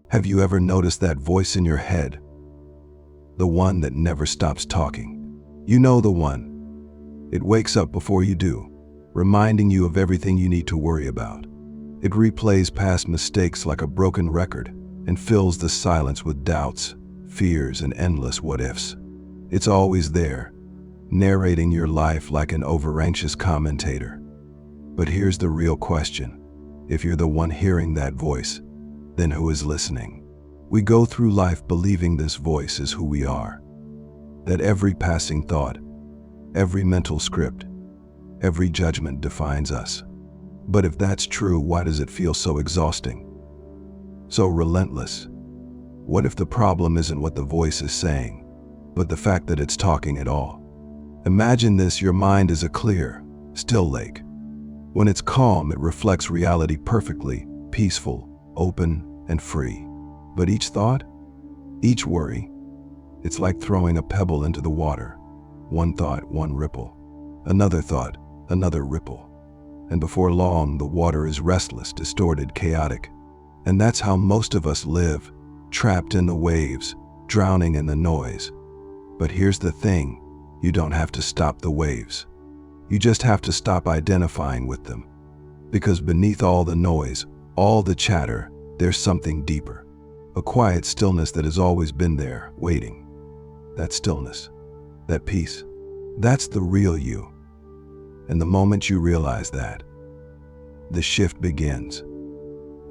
Have you ever noticed that voice in your head? The one that never stops talking. You know the one. It wakes up before you do, reminding you of everything you need to worry about. It replays past mistakes like a broken record and fills the silence with doubts, fears, and endless what-ifs. It's always there, narrating your life like an over-anxious commentator. But here's the real question. If you're the one hearing that voice, then who is listening? We go through life believing this voice is who we are, that every passing thought, every mental script, every judgment defines us. But if that's true, why does it feel so exhausting, so relentless? What if the problem isn't what the voice is saying, but the fact that it's talking at all? Imagine this: your mind is a clear, still lake. When it's calm, it reflects reality perfectly, peaceful, open, and free. But each thought, each worry, it's like throwing a pebble into the water. One thought, one ripple. Another thought, another ripple. And before long, the water is restless, distorted, chaotic. And that's how most of us live, trapped in the waves, drowning in the noise. But here's the thing, you don't have to stop the waves. You just have to stop identifying with them. Because beneath all the noise, all the chatter, there's something deeper. A quiet stillness that has always been there, waiting. That stillness, that peace, that's the real you. And the moment you realize that, the shift begins.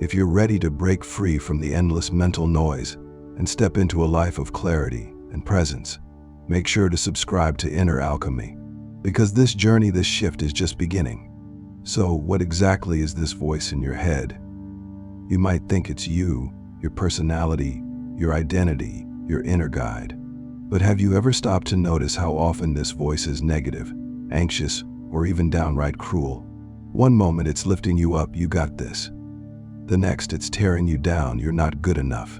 If you're ready to break free from the endless mental noise and step into a life of clarity and presence, make sure to subscribe to Inner Alchemy, because this journey, this shift is just beginning. So what exactly is this voice in your head? You might think it's you, your personality, your identity, your inner guide. But have you ever stopped to notice how often this voice is negative, anxious, or even downright cruel? One moment it's lifting you up, you got this. The next it's tearing you down, you're not good enough.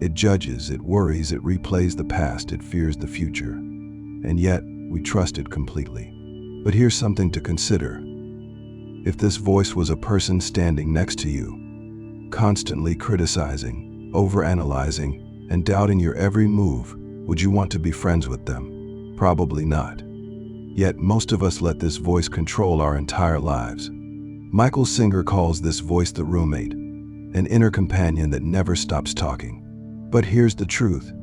It judges, it worries, it replays the past, it fears the future. And yet, we trust it completely. But here's something to consider. If this voice was a person standing next to you, constantly criticizing, overanalyzing, and doubting your every move, would you want to be friends with them? Probably not. Yet most of us let this voice control our entire lives. Michael Singer calls this voice the roommate, an inner companion that never stops talking. But here's the truth.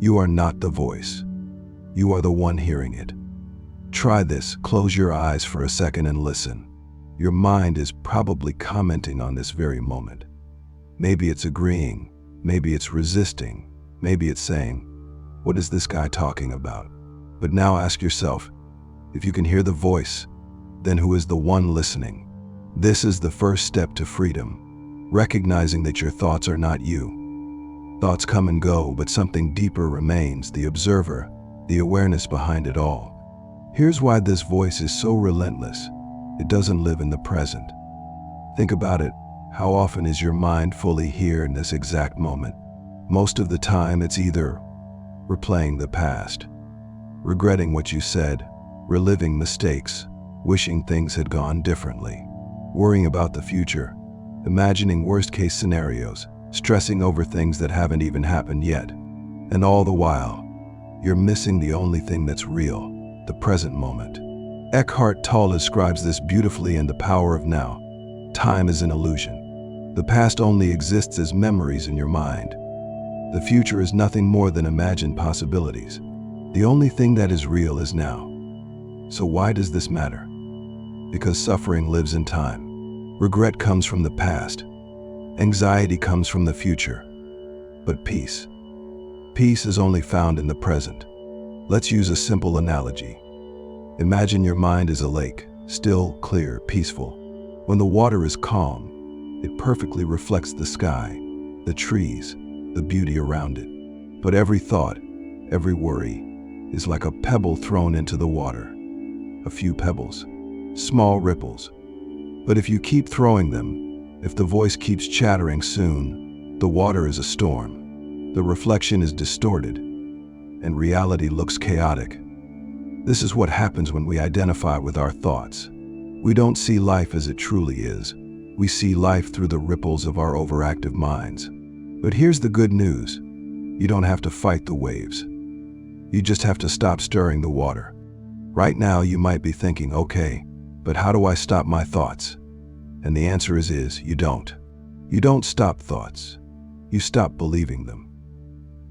You are not the voice. You are the one hearing it. Try this. Close your eyes for a second and listen. Your mind is probably commenting on this very moment. Maybe it's agreeing, maybe it's resisting, maybe it's saying, "What is this guy talking about?" But now ask yourself, if you can hear the voice, then who is the one listening? This is the first step to freedom, recognizing that your thoughts are not you. Thoughts come and go, but something deeper remains, the observer, the awareness behind it all. Here's why this voice is so relentless. It doesn't live in the present. Think about it. How often is your mind fully here in this exact moment? Most of the time, it's either replaying the past, regretting what you said, reliving mistakes, wishing things had gone differently, worrying about the future, imagining worst-case scenarios, stressing over things that haven't even happened yet. And all the while, you're missing the only thing that's real, the present moment. Eckhart Tolle describes this beautifully in The Power of Now. Time is an illusion. The past only exists as memories in your mind. The future is nothing more than imagined possibilities. The only thing that is real is now. So why does this matter? Because suffering lives in time. Regret comes from the past. Anxiety comes from the future. But peace is only found in the present. Let's use a simple analogy. Imagine your mind is a lake, still, clear, peaceful. When the water is calm, it perfectly reflects the sky, the trees, the beauty around it. But every thought, every worry, is like a pebble thrown into the water. A few pebbles, small ripples. But if you keep throwing them, if the voice keeps chattering, soon, the water is a storm. The reflection is distorted, and reality looks chaotic. This is what happens when we identify with our thoughts. We don't see life as it truly is. We see life through the ripples of our overactive minds. But here's the good news. You don't have to fight the waves. You just have to stop stirring the water. Right now, you might be thinking, okay, but how do I stop my thoughts? And the answer is you don't. You don't stop thoughts. You stop believing them.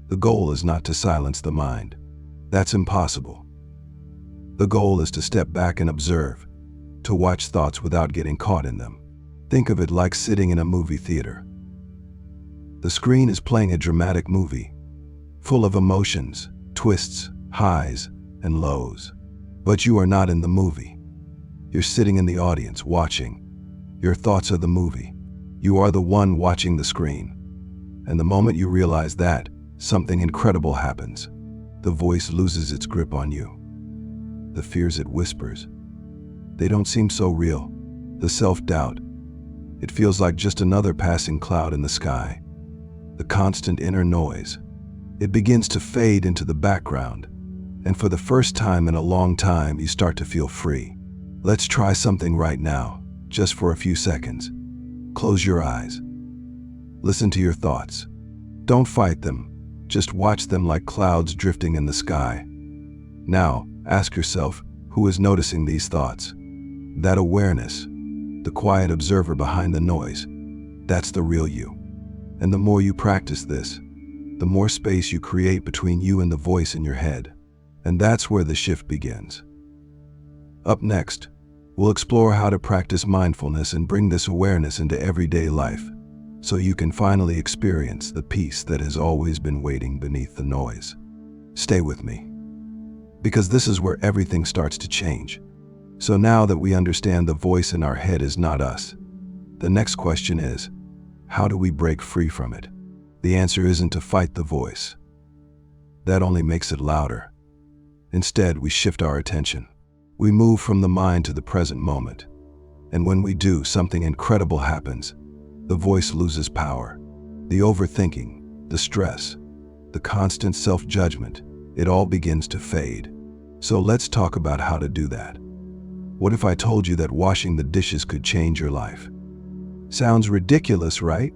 The goal is not to silence the mind. That's impossible. The goal is to step back and observe, to watch thoughts without getting caught in them. Think of it like sitting in a movie theater. The screen is playing a dramatic movie, full of emotions, twists, highs, and lows. But you are not in the movie. You're sitting in the audience, watching. Your thoughts are the movie. You are the one watching the screen. And the moment you realize that, something incredible happens. The voice loses its grip on you. The fears it whispers, they don't seem so real. The self-doubt, it feels like just another passing cloud in the sky. The constant inner noise, it begins to fade into the background. And for the first time in a long time, you start to feel free. Let's try something right now, just for a few seconds. Close your eyes. Listen to your thoughts. Don't fight them. Just watch them like clouds drifting in the sky. Now, ask yourself, who is noticing these thoughts? That awareness, the quiet observer behind the noise, that's the real you. And the more you practice this, the more space you create between you and the voice in your head. And that's where the shift begins. Up next, we'll explore how to practice mindfulness and bring this awareness into everyday life, so you can finally experience the peace that has always been waiting beneath the noise. Stay with me, because this is where everything starts to change. So now that we understand the voice in our head is not us, the next question is, how do we break free from it? The answer isn't to fight the voice. That only makes it louder. Instead, we shift our attention. We move from the mind to the present moment. And when we do, something incredible happens. The voice loses power. The overthinking, the stress, the constant self-judgment, it all begins to fade. So let's talk about how to do that. What if I told you that washing the dishes could change your life? Sounds ridiculous, right?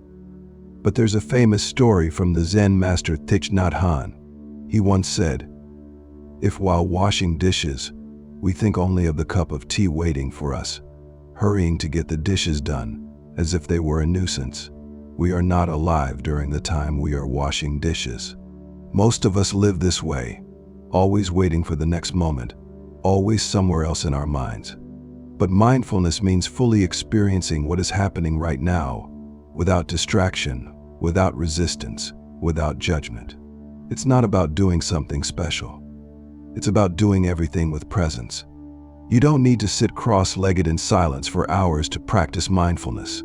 But there's a famous story from the Zen master Thich Nhat Hanh. He once said, "If while washing dishes, we think only of the cup of tea waiting for us, hurrying to get the dishes done, as if they were a nuisance, we are not alive during the time we are washing dishes." Most of us live this way, always waiting for the next moment, always somewhere else in our minds. But mindfulness means fully experiencing what is happening right now, without distraction, without resistance, without judgment. It's not about doing something special. It's about doing everything with presence. You don't need to sit cross-legged in silence for hours to practice mindfulness.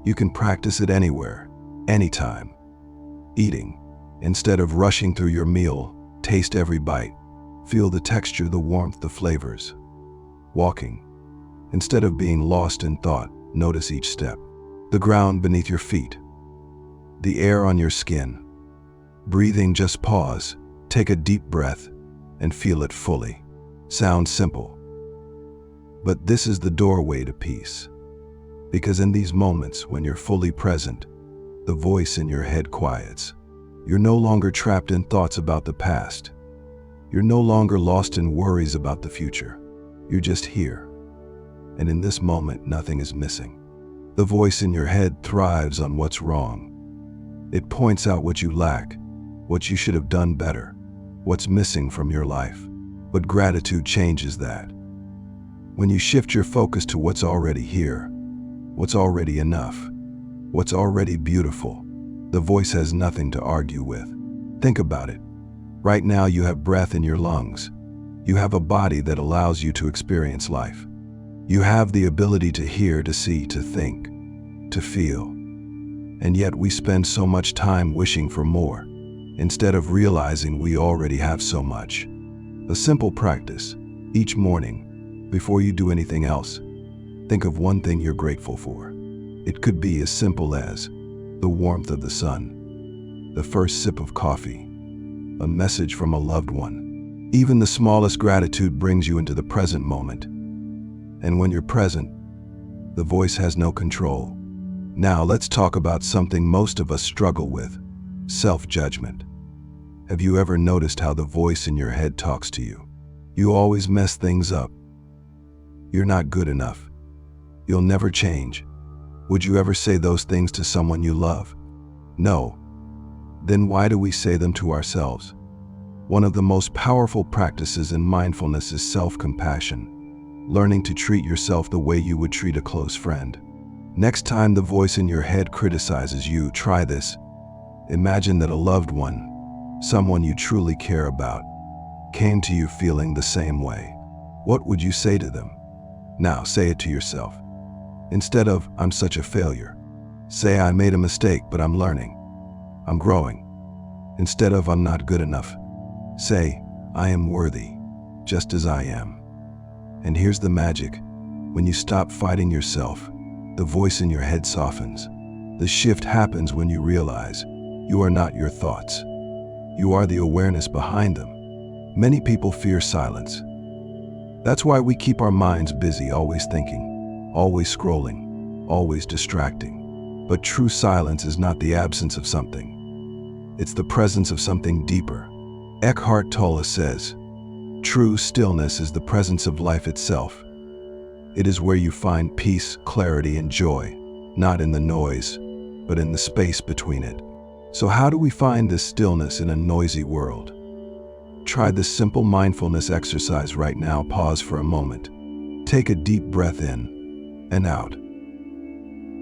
You can practice it anywhere, anytime. Eating. Instead of rushing through your meal, taste every bite. Feel the texture, the warmth, the flavors. Walking. Instead of being lost in thought, notice each step. The ground beneath your feet. The air on your skin. Breathing, just pause, take a deep breath, and feel it fully. Sounds simple. But this is the doorway to peace. Because in these moments, when you're fully present, the voice in your head quiets. You're no longer trapped in thoughts about the past. You're no longer lost in worries about the future. You're just here. And in this moment, nothing is missing. The voice in your head thrives on what's wrong. It points out what you lack, what you should have done better, what's missing from your life. But gratitude changes that. When you shift your focus to what's already here, what's already enough, what's already beautiful, the voice has nothing to argue with. Think about it. Right now you have breath in your lungs. You have a body that allows you to experience life. You have the ability to hear, to see, to think, to feel. And yet we spend so much time wishing for more, instead of realizing we already have so much. A simple practice. Each morning, before you do anything else, think of one thing you're grateful for. It could be as simple as the warmth of the sun, the first sip of coffee, a message from a loved one. Even the smallest gratitude brings you into the present moment. And when you're present, the voice has no control. Now let's talk about something most of us struggle with, self-judgment. Have you ever noticed how the voice in your head talks to you? You always mess things up. You're not good enough. You'll never change. Would you ever say those things to someone you love? No. Then why do we say them to ourselves? One of the most powerful practices in mindfulness is self-compassion, learning to treat yourself the way you would treat a close friend. Next time the voice in your head criticizes you, try this. Imagine that a loved one, someone you truly care about, came to you feeling the same way. What would you say to them? Now say it to yourself. Instead of, "I'm such a failure," say, "I made a mistake, but I'm learning. I'm growing." Instead of, "I'm not good enough," say, "I am worthy, just as I am." And here's the magic. When you stop fighting yourself, the voice in your head softens. The shift happens when you realize you are not your thoughts. You are the awareness behind them. Many people fear silence. That's why we keep our minds busy, always thinking, always scrolling, always distracting. But true silence is not the absence of something. It's the presence of something deeper. Eckhart Tolle says, "True stillness is the presence of life itself." It is where you find peace, clarity, and joy, not in the noise, but in the space between it. So how do we find this stillness in a noisy world? Try this simple mindfulness exercise right now. Pause for a moment. Take a deep breath in and out.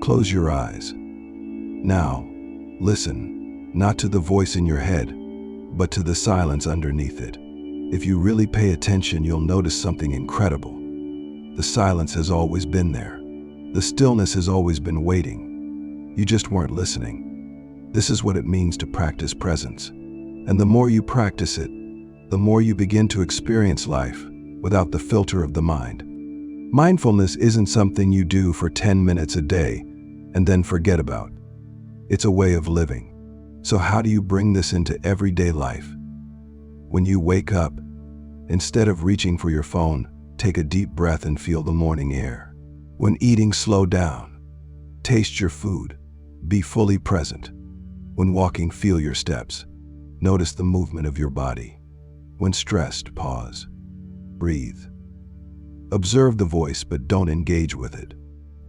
Close your eyes. Now, listen, not to the voice in your head, but to the silence underneath it. If you really pay attention, you'll notice something incredible. The silence has always been there. The stillness has always been waiting. You just weren't listening. This is what it means to practice presence. And the more you practice it, the more you begin to experience life without the filter of the mind. Mindfulness isn't something you do for 10 minutes a day and then forget about. It's a way of living. So how do you bring this into everyday life? When you wake up, instead of reaching for your phone, take a deep breath and feel the morning air. When eating, slow down. Taste your food. Be fully present. When walking, feel your steps. Notice the movement of your body. When stressed, pause. Breathe. Observe the voice, but don't engage with it.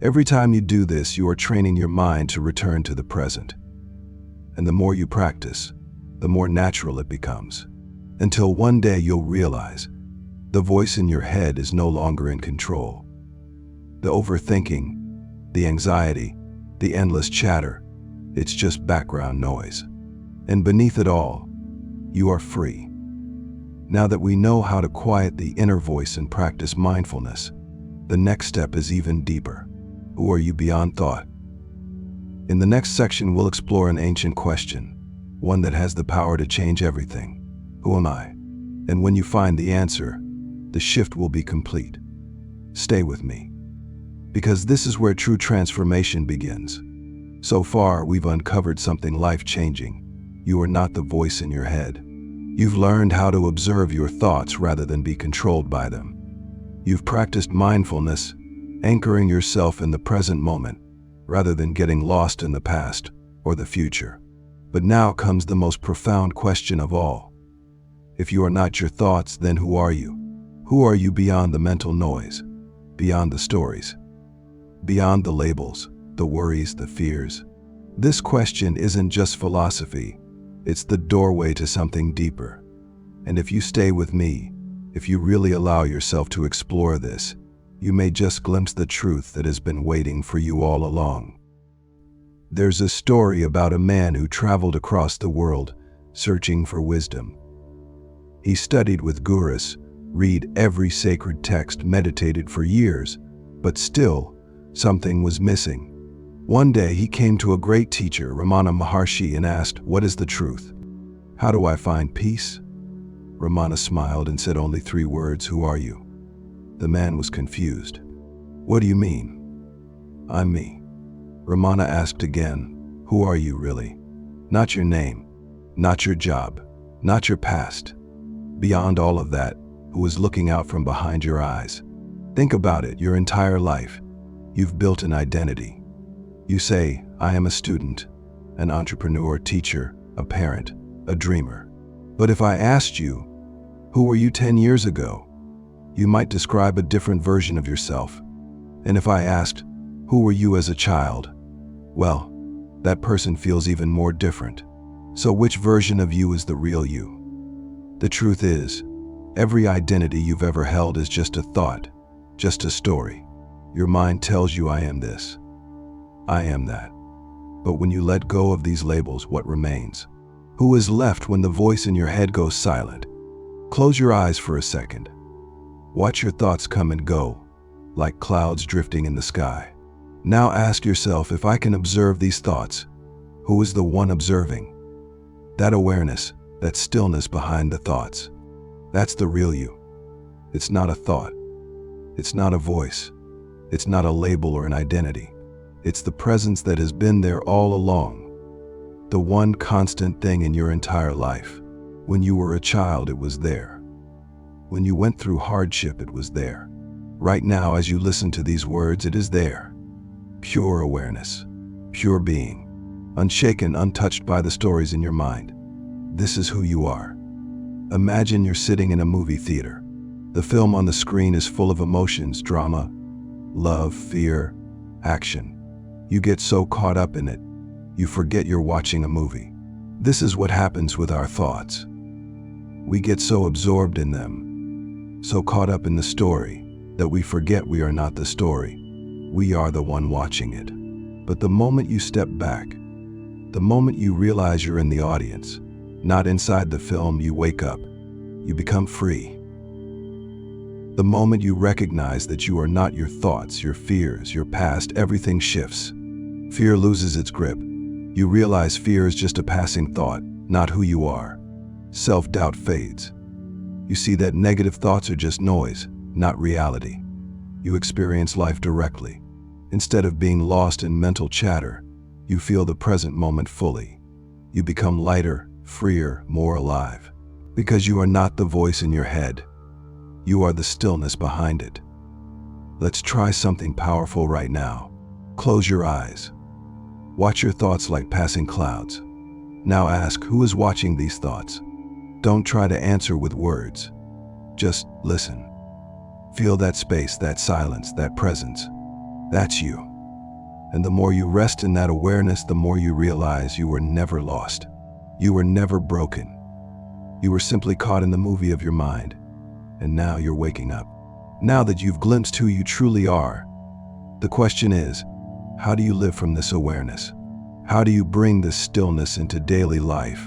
Every time you do this, you are training your mind to return to the present. And the more you practice, the more natural it becomes. Until one day you'll realize the voice in your head is no longer in control. The overthinking, the anxiety, the endless chatter, it's just background noise. And beneath it all, you are free. Now that we know how to quiet the inner voice and practice mindfulness, the next step is even deeper. Who are you beyond thought? In the next section, we'll explore an ancient question, one that has the power to change everything. Who am I? And when you find the answer, the shift will be complete. Stay with me, because this is where true transformation begins. So far, we've uncovered something life-changing. You are not the voice in your head. You've learned how to observe your thoughts rather than be controlled by them. You've practiced mindfulness, anchoring yourself in the present moment, rather than getting lost in the past or the future. But now comes the most profound question of all. If you are not your thoughts, then who are you? Who are you beyond the mental noise, beyond the stories, beyond the labels, the worries, the fears? This question isn't just philosophy. It's the doorway to something deeper. And if you stay with me, if you really allow yourself to explore this, you may just glimpse the truth that has been waiting for you all along. There's a story about a man who traveled across the world, searching for wisdom. He studied with gurus, read every sacred text, meditated for years, but still, something was missing. One day he came to a great teacher, Ramana Maharshi, and asked, "What is the truth? How do I find peace?" Ramana smiled and said only 3 words, "Who are you?" The man was confused. "What do you mean?" "I'm me." Ramana asked again, "Who are you really? Not your name, not your job, not your past. Beyond all of that, who is looking out from behind your eyes? Think about it. Your entire life, you've built an identity. You say, I am a student, an entrepreneur, teacher, a parent, a dreamer. But if I asked you, who were you 10 years ago? You might describe a different version of yourself. And if I asked, who were you as a child? Well, that person feels even more different. So which version of you is the real you? The truth is, every identity you've ever held is just a thought, just a story. Your mind tells you I am this, I am that. But when you let go of these labels, what remains? Who is left when the voice in your head goes silent? Close your eyes for a second. Watch your thoughts come and go, like clouds drifting in the sky. Now ask yourself, if I can observe these thoughts, who is the one observing? That awareness, that stillness behind the thoughts, that's the real you. It's not a thought. It's not a voice. It's not a label or an identity. It's the presence that has been there all along. The one constant thing in your entire life. When you were a child, it was there. When you went through hardship, it was there. Right now, as you listen to these words, it is there. Pure awareness, pure being, unshaken, untouched by the stories in your mind. This is who you are. Imagine you're sitting in a movie theater. The film on the screen is full of emotions, drama, love, fear, action. You get so caught up in it, you forget you're watching a movie. This is what happens with our thoughts. We get so absorbed in them, so caught up in the story, that we forget we are not the story. We are the one watching it. But the moment you step back, the moment you realize you're in the audience, not inside the film, you wake up. You become free. The moment you recognize that you are not your thoughts, your fears, your past, everything shifts. Fear loses its grip. You realize fear is just a passing thought, not who you are. Self-doubt fades. You see that negative thoughts are just noise, not reality. You experience life directly. Instead of being lost in mental chatter, you feel the present moment fully. You become lighter, freer, more alive. Because you are not the voice in your head. You are the stillness behind it. Let's try something powerful right now. Close your eyes. Watch your thoughts like passing clouds. Now ask, who is watching these thoughts? Don't try to answer with words. Just listen. Feel that space, that silence, that presence. That's you. And the more you rest in that awareness, the more you realize you were never lost. You were never broken. You were simply caught in the movie of your mind. And now you're waking up. Now that you've glimpsed who you truly are, the question is, how do you live from this awareness? How do you bring this stillness into daily life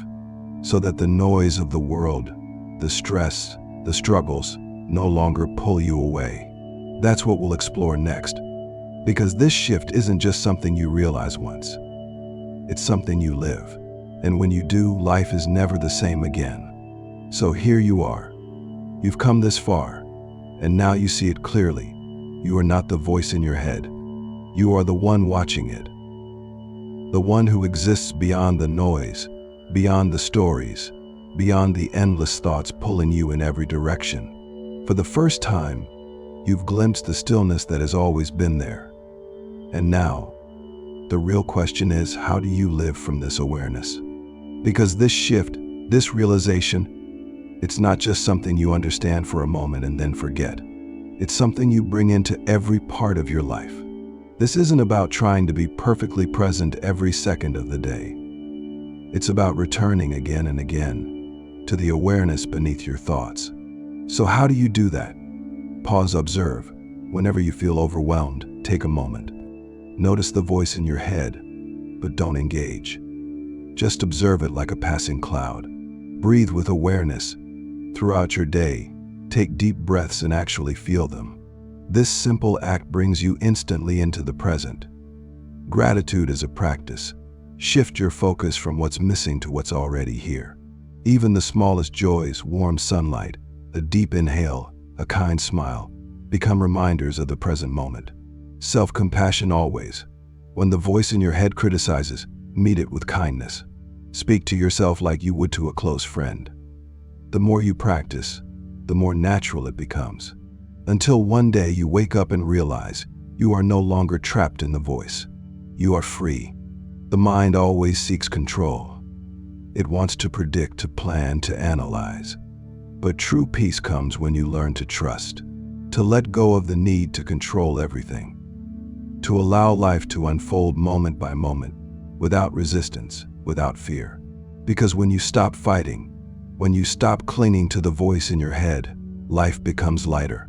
so that the noise of the world, the stress, the struggles no longer pull you away? That's what we'll explore next. Because this shift isn't just something you realize once. It's something you live. And when you do, life is never the same again. So here you are. You've come this far, and now you see it clearly. You are not the voice in your head. You are the one watching it. The one who exists beyond the noise, beyond the stories, beyond the endless thoughts pulling you in every direction. For the first time, you've glimpsed the stillness that has always been there. And now, the real question is, how do you live from this awareness? Because this shift, this realization, it's not just something you understand for a moment and then forget. It's something you bring into every part of your life. This isn't about trying to be perfectly present every second of the day. It's about returning again and again to the awareness beneath your thoughts. So how do you do that? Pause, observe. Whenever you feel overwhelmed, take a moment. Notice the voice in your head, but don't engage. Just observe it like a passing cloud. Breathe with awareness. Throughout your day, take deep breaths and actually feel them. This simple act brings you instantly into the present. Gratitude is a practice. Shift your focus from what's missing to what's already here. Even the smallest joys, warm sunlight, a deep inhale, a kind smile, become reminders of the present moment. Self-compassion always. When the voice in your head criticizes, meet it with kindness. Speak to yourself like you would to a close friend. The more you practice, the more natural it becomes. Until one day you wake up and realize you are no longer trapped in the voice. You are free. The mind always seeks control. It wants to predict, to plan, to analyze. But true peace comes when you learn to trust, to let go of the need to control everything, to allow life to unfold moment by moment, without resistance, without fear. Because when you stop fighting, when you stop clinging to the voice in your head, life becomes lighter,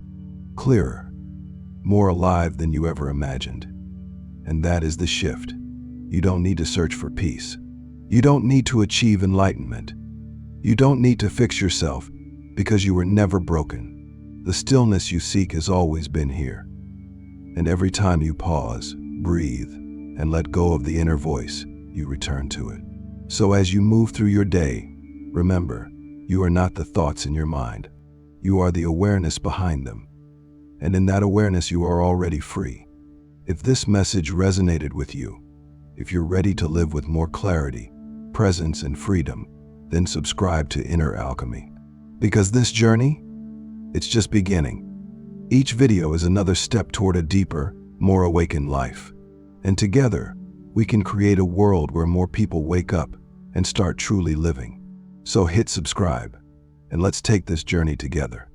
clearer, more alive than you ever imagined. And that is the shift. You don't need to search for peace. You don't need to achieve enlightenment. You don't need to fix yourself, because you were never broken. The stillness you seek has always been here. And every time you pause, breathe, and let go of the inner voice, you return to it. So as you move through your day, remember, you are not the thoughts in your mind. You are the awareness behind them. And in that awareness, you are already free. If this message resonated with you, if you're ready to live with more clarity, presence, and freedom, then subscribe to Inner Alchemy. Because this journey, it's just beginning. Each video is another step toward a deeper, more awakened life. And together, we can create a world where more people wake up and start truly living. So hit subscribe, and let's take this journey together.